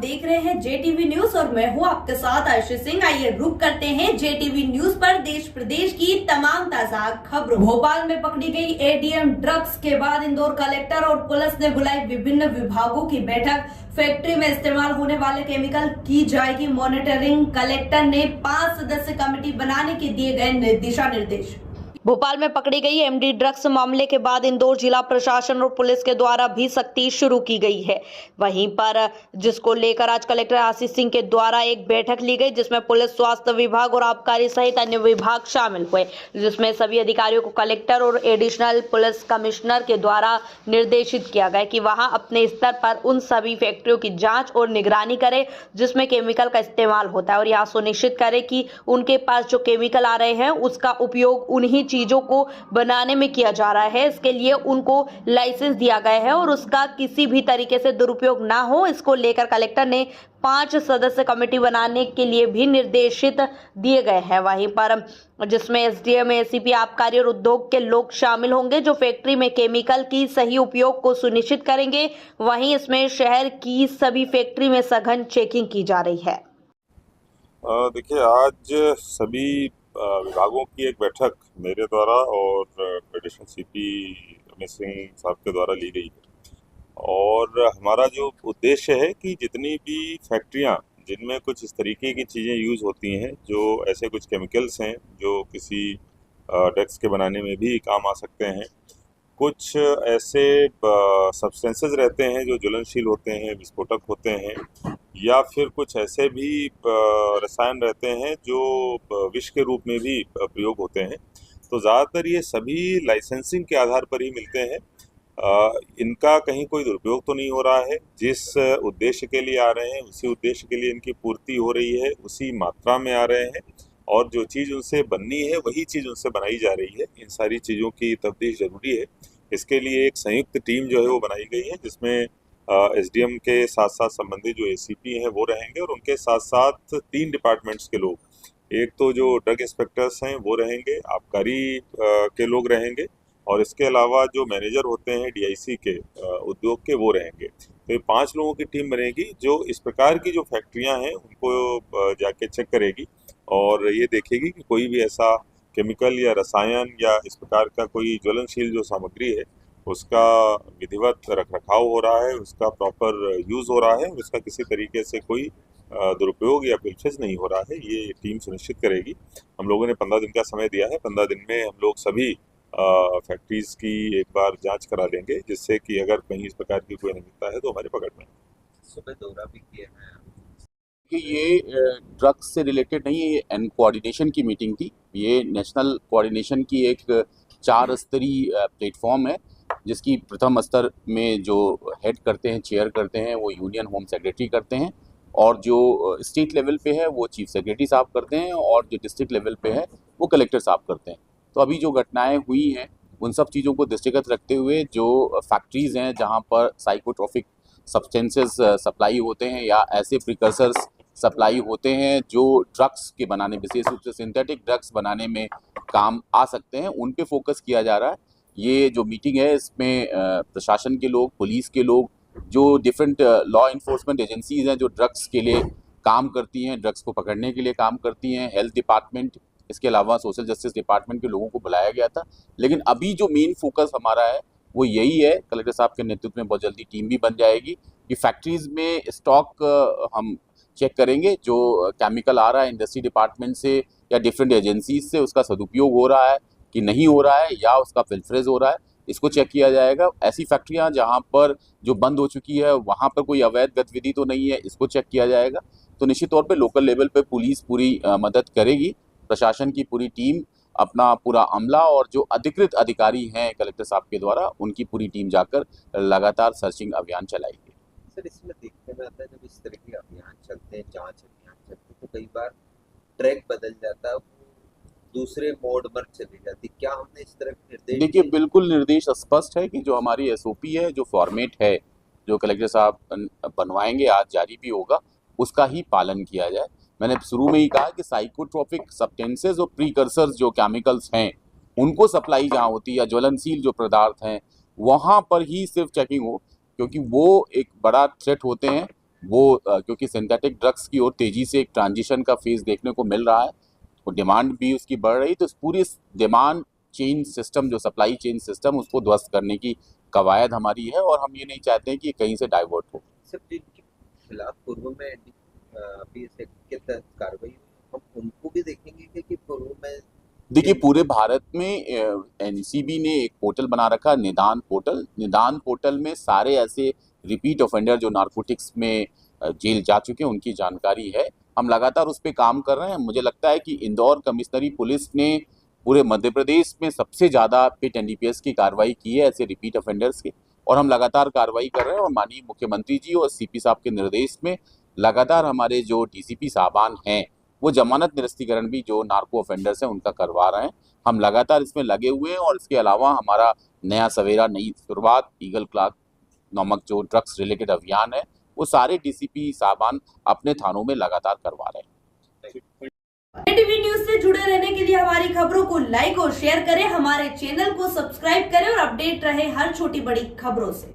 देख रहे हैं जेटीवी न्यूज और मैं हूं आपके साथ आशीष सिंह। आइए रुक करते हैं जेटीवी न्यूज पर देश प्रदेश की तमाम ताजा खबरों। भोपाल में पकड़ी गई एडीएम ड्रग्स के बाद इंदौर कलेक्टर और पुलिस ने बुलाई विभिन्न विभागों की बैठक। फैक्ट्री में इस्तेमाल होने वाले केमिकल की जाएगी मॉनिटरिंग। कलेक्टर ने 5 सदस्य कमेटी बनाने के दिए गए दिशा निर्देश। भोपाल में पकड़ी गई एमडी ड्रग्स मामले के बाद इंदौर जिला प्रशासन और पुलिस के द्वारा भी सख्ती शुरू की गई है। वहीं पर जिसको लेकर आज कलेक्टर आशीष सिंह के द्वारा एक बैठक ली गई, जिसमें पुलिस, स्वास्थ्य विभाग और आबकारी सहित अन्य विभाग शामिल हुए, जिसमें सभी अधिकारियों को कलेक्टर और एडिशनल पुलिस कमिश्नर के द्वारा निर्देशित किया गया कि वहां अपने स्तर पर उन सभी फैक्ट्रियों की जाँच और निगरानी करे जिसमें केमिकल का इस्तेमाल होता है और यह सुनिश्चित करे कि उनके पास जो केमिकल आ रहे हैं उसका उपयोग उन्हीं चीजों को बनाने में किया जा रहा है। इसके लिए उनको लाइसेंस दिया गया है और उसका किसी भी तरीके से दुरुपयोग ना हो, इसको लेकर कलेक्टर ने 5 सदस्य कमेटी बनाने के लिए भी निर्देशित दिए गए हैं। वहीं पर जिसमें एसडीएम, एसीपी, आबकारी और उद्योग के लोग शामिल होंगे जो फैक्ट्री में केमिकल की सही उपयोग को सुनिश्चित करेंगे। वहीं इसमें शहर की सभी फैक्ट्री में सघन चेकिंग की जा रही है। देखिए, आज सभी विभागों की एक बैठक मेरे द्वारा और एडिशनल सीपी अमित सिंह साहब के द्वारा ली गई है और हमारा जो उद्देश्य है कि जितनी भी फैक्ट्रियां जिनमें कुछ इस तरीके की चीज़ें यूज़ होती हैं, जो ऐसे कुछ केमिकल्स हैं जो किसी ड्रग्स के बनाने में भी काम आ सकते हैं, कुछ ऐसे सब्सटेंसेस रहते हैं जो ज्वलनशील होते हैं, विस्फोटक होते हैं, या फिर कुछ ऐसे भी रसायन रहते हैं जो विष के रूप में भी प्रयोग होते हैं। तो ज़्यादातर ये सभी लाइसेंसिंग के आधार पर ही मिलते हैं। इनका कहीं कोई दुरुपयोग तो नहीं हो रहा है। जिस उद्देश्य के लिए आ रहे हैं उसी उद्देश्य के लिए इनकी पूर्ति हो रही है, उसी मात्रा में आ रहे हैं और जो चीज़ उनसे बननी है वही चीज़ उनसे बनाई जा रही है। इन सारी चीज़ों की तफ्तीश ज़रूरी है। इसके लिए एक संयुक्त टीम जो है वो बनाई गई है, जिसमें एसडीएम के साथ साथ संबंधित जो एसीपी हैं वो रहेंगे और उनके साथ साथ 3 डिपार्टमेंट्स के लोग, एक तो जो ड्रग इंस्पेक्टर्स हैं वो रहेंगे, आबकारी के लोग रहेंगे और इसके अलावा जो मैनेजर होते हैं डीआईसी के उद्योग के वो रहेंगे। तो ये 5 लोगों की टीम बनेगी जो इस प्रकार की जो फैक्ट्रियां हैं उनको जाके चेक करेगी और ये देखेगी कि कोई भी ऐसा केमिकल या रसायन या इस प्रकार का कोई ज्वलनशील जो सामग्री है उसका विधिवत रखरखाव हो रहा है, उसका प्रॉपर यूज़ हो रहा है, उसका किसी तरीके से कोई दुरुपयोग या पिलफेज नहीं हो रहा है। ये टीम सुनिश्चित करेगी। हम लोगों ने 15 दिन का समय दिया है। 15 दिन में हम लोग सभी फैक्ट्रीज़ की एक बार जांच करा लेंगे, जिससे कि अगर कहीं इस प्रकार की कोई अनियमितता है तो हमारे पकड़ में। सुबह दौरा भी किया है कि ये ड्रग्स से रिलेटेड नहीं है, ये कोऑर्डिनेशन की मीटिंग थी। ये नेशनल कोऑर्डिनेशन की एक 4 स्तरीय प्लेटफॉर्म है, जिसकी प्रथम स्तर में जो हेड करते हैं, चेयर करते हैं, वो यूनियन होम सेक्रेटरी करते हैं और जो स्टेट लेवल पे है वो चीफ सेक्रेटरी साहब करते हैं और जो डिस्ट्रिक्ट लेवल पे है वो कलेक्टर साहब करते हैं। तो अभी जो घटनाएं हुई हैं उन सब चीज़ों को दृष्टिगत रखते हुए जो फैक्ट्रीज़ हैं जहां पर साइकोट्रॉपिक सब्सटेंसेस सप्लाई होते हैं या ऐसे प्रिकर्सर्स सप्लाई होते हैं जो ड्रग्स के बनाने, विशेष रूप से सिंथेटिक ड्रग्स बनाने में काम आ सकते हैं, उन पे फोकस किया जा रहा है। ये जो मीटिंग है इसमें प्रशासन के लोग, पुलिस के लोग, जो डिफरेंट लॉ इन्फोर्समेंट एजेंसीज हैं जो ड्रग्स के लिए काम करती हैं, ड्रग्स को पकड़ने के लिए काम करती हैं, हेल्थ डिपार्टमेंट, इसके अलावा सोशल जस्टिस डिपार्टमेंट के लोगों को बुलाया गया था। लेकिन अभी जो मेन फोकस हमारा है वो यही है, कलेक्टर साहब के नेतृत्व में बहुत जल्दी टीम भी बन जाएगी कि फैक्ट्रीज़ में स्टॉक हम चेक करेंगे, जो केमिकल आ रहा है इंडस्ट्री डिपार्टमेंट से या डिफरेंट एजेंसीज से, उसका सदुपयोग हो रहा है कि नहीं हो रहा है या उसका फिल्फ्रेज हो रहा है, इसको चेक किया जाएगा। ऐसी फैक्ट्रियां जहां पर जो बंद हो चुकी है वहां पर कोई अवैध गतिविधि तो नहीं है, इसको चेक किया जाएगा। तो निश्चित तौर पे लोकल लेवल पे पुलिस पूरी मदद करेगी, प्रशासन की पूरी टीम, अपना पूरा अमला और जो अधिकृत अधिकारी हैं कलेक्टर साहब के द्वारा, उनकी पूरी टीम जाकर लगातार सर्चिंग अभियान चलाएगी। सर, इसमें देखने में आता है जब इस तरह के अभियान चलते हैं, जांच अभियान चलते हैं, तो कई बार ट्रैक बदल जाता है, दूसरे मोड पर चली जाती। क्या हमने इस तरह के निर्देश? देखिए, बिल्कुल निर्देश स्पष्ट है कि जो हमारी एसओपी है, जो फॉर्मेट है, जो कलेक्टर साहब बनवाएंगे, आज जारी भी होगा, उसका ही पालन किया जाए। मैंने शुरू में ही कहा कि साइकोट्रॉपिक सब्सटेंसेस और प्रीकर्सर्स जो केमिकल्स हैं उनको सप्लाई जहाँ होती है या ज्वलनशील जो पदार्थ हैं वहाँ पर ही सिर्फ चेकिंग हो, क्योंकि वो एक बड़ा थ्रेट होते हैं वो क्योंकि सिंथेटिक ड्रग्स की ओर तेजी से एक ट्रांजिशन का फेज देखने को मिल रहा है, वो डिमांड भी उसकी बढ़ रही, तो इस पूरी डिमांड चेन सिस्टम, जो सप्लाई चेन सिस्टम, उसको ध्वस्त करने की कवायद हमारी है और हम ये नहीं चाहते हैं कि कहीं से डाइवर्ट हो। सर जिनके खिलाफ पूर्व में पीएस एक्ट के तहत कार्रवाई हुई, हम उनको भी देखेंगे कि पूर्व में देखिए, पूरे भारत में एनसीबी ने एक पोर्टल बना रखा है, निदान पोर्टल। निदान पोर्टल में सारे ऐसे रिपीट ऑफेंडर जो नारकोटिक्स में जेल जा चुके हैं उनकी जानकारी है। हम लगातार उस पर काम कर रहे हैं। मुझे लगता है कि इंदौर कमिश्नरी पुलिस ने पूरे मध्य प्रदेश में सबसे ज़्यादा पिट एनडीपीएस की कार्रवाई की है ऐसे रिपीट ऑफेंडर्स की, और हम लगातार कार्रवाई कर रहे हैं। और माननीय मुख्यमंत्री जी और सीपी साहब के निर्देश में लगातार हमारे जो डीसीपी साहबान हैं वो जमानत निरस्तीकरण भी जो नार्को ऑफेंडर्स हैं उनका करवा रहे हैं। हम लगातार इसमें लगे हुए हैं और इसके अलावा हमारा नया सवेरा, नई शुरुआत, ईगल क्लाक नामक जो ड्रग्स रिलेटेड अभियान है वो सारे डीसीपी साहबान अपने थानों में लगातार करवा रहे हैं। जेटीवी न्यूज से जुड़े रहने के लिए हमारी खबरों को लाइक और शेयर करें, हमारे चैनल को सब्सक्राइब करें और अपडेट रहे हर छोटी बड़ी खबरों से।